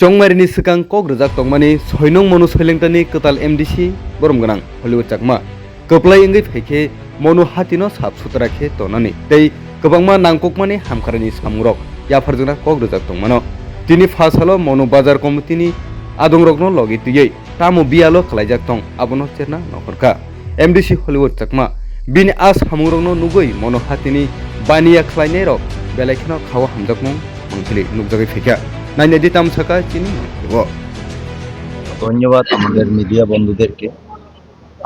Chongmarini sikang kok rejak tongmani soinong monu soilengtani ketal MDC borom ganang Hollywood chakma keplai enggai phaike monu hatino sap sutra khe tonani tei kobangma nangkokmani hamkharani samurok yafarjona kok rejak tongmano tini phasalo monu bazar komitini adongrokno logi tiyei tamo bialo khlaijak tong abono cherna nokorka MDC Hollywood chakma bini as hamurokno nugoi monu hatini baniya khlainai rok belaikno khawa hamjakmung mangthili nukjagai phaika নাইনে দিতাম থাকা চিনি ধন্যবাদ আমাদের media বন্ধুদেরকে।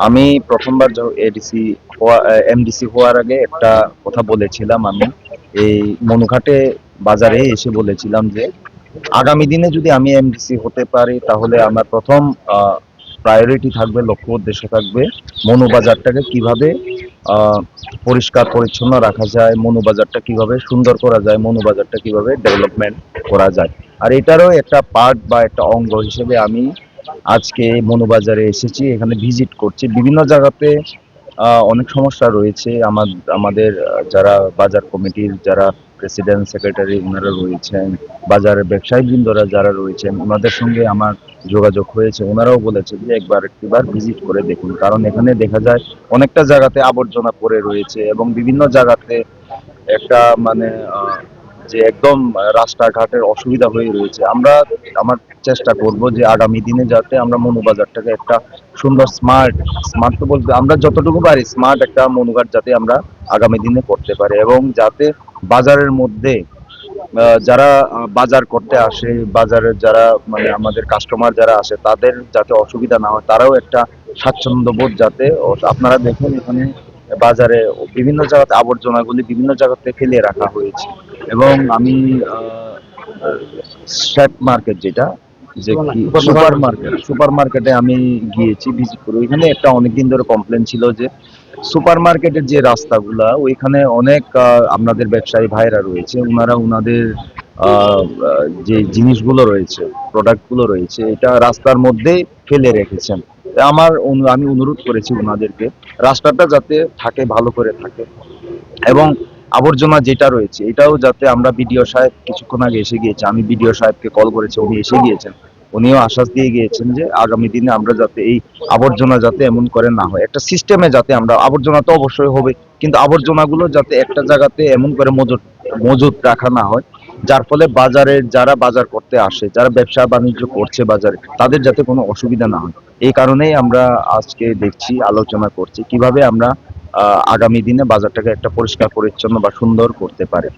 আমি প্রথমবার MDC হওয়ার আগে একটা কথা বলেছিলাম। আমি এই মনুঘাটে বাজারে এসে বলেছিলাম যে আগামী দিনে যদি আমি এমডিসি হতে পারি তাহলে আমার প্রথম প্রায়োরিটি থাকবে, লক্ষ্য উদ্দেশ্য থাকবে মনু বাজারটাকে কিভাবে পরিষ্কার পরিচ্ছন্ন রাখা যায়, মনু বাজারটা কিভাবে সুন্দর করা যায়, মনু বাজারটা কিভাবে ডেভেলপমেন্ট করা যায়। আর এটারও একটা পার্ট বা একটা অঙ্গ হিসেবে আমি আজকে মনুবাজারে এসেছি, এখানে ভিজিট করছি। বিভিন্ন জায়গাতে অনেক সমস্যা রয়েছে। আমাদের যারা বাজার কমিটির যারা প্রেসিডেন্ট সেক্রেটারি ওনারা রয়েছেন, বাজারের ব্যবসায়ীবৃন্দরা যারা রয়েছেন, ওনাদের সঙ্গে আমার যোগাযোগ হয়েছে। ওনারাও বলেছেন যে একবার ভিজিট করে দেখুন, কারণ এখানে দেখা যায় অনেকটা জায়গাতে আবর্জনা পড়ে রয়েছে এবং বিভিন্ন জায়গাতে একটা মানে যে একদম রাস্তাঘাটের অসুবিধা হয়ে রয়েছে। আমার চেষ্টা করব যে আগামী দিনে যাতে আমরা মনুবাজারটাকে একটা সুন্দর স্মার্ট তো বলতে আমরা যতটুকু পারি স্মার্ট একটা মনুঘাট যাতে আমরা আগামী দিনে করতে পারি এবং যাতে বাজারের মধ্যে যারা বাজার করতে আসে, বাজারের যারা মানে আমাদের কাস্টমার যারা আসে তাদের যাতে অসুবিধা না হয়, তারাও একটা স্বাচ্ছন্দ্যবোধ যাতে আপনারা দেখুন এখানে বাজারে বিভিন্ন জায়গাতে আবর্জনাগুলি বিভিন্ন জায়গাতে ফেলে রাখা হয়েছে এবং আমি স্ট্রিট মার্কেট যেটা যে কি সুপার মার্কেটে আমি গিয়েছি ভিজিট করে। ওইখানে একটা অনেকদিন ধরে কমপ্লেন ছিল যে সুপার মার্কেটের যে রাস্তাগুলা ওইখানে অনেক আপনাদের ব্যবসায়ী ভাইরা রয়েছে, ওনারা ওনাদের যে জিনিসগুলো রয়েছে, প্রোডাক্টগুলো রয়েছে, এটা রাস্তার মধ্যে ফেলে রেখেছেন। আমি অনুরোধ করেছি ওনাদেরকে রাস্তাটা যাতে থাকে, ভালো করে থাকে এবং আবর্জনা যেটা রয়েছে এটাও যাতে আমরা বিডিও সাহেব কিছুক্ষণ আগে এসে গিয়েছে, আমি বিডিও সাহেবকে কল করেছি, উনি এসে গিয়েছেন। উনিও আশ্বাস দিয়ে গিয়েছেন যে আগামী দিনে আমরা যাতে এই আবর্জনা যাতে এমন করে না হয়, একটা সিস্টেমে যাতে আমরা আবর্জনা তো অবশ্যই হবে, কিন্তু আবর্জনাগুলো যাতে একটা জায়গাতে এমন করে মজুত রাখা না হয় যার ফলে বাজারের যারা বাজার করতে আসে, যারা ব্যবসা বাণিজ্য করছে বাজারে, তাদের যাতে কোনো অসুবিধা না হয়। এই কারণেই আমরা আজকে দেখছি, আলোচনা করছি কিভাবে আমরা আগামী দিনে বাজারটাকে একটা পরিষ্কার পরিচ্ছন্ন বা সুন্দর করতে পারে।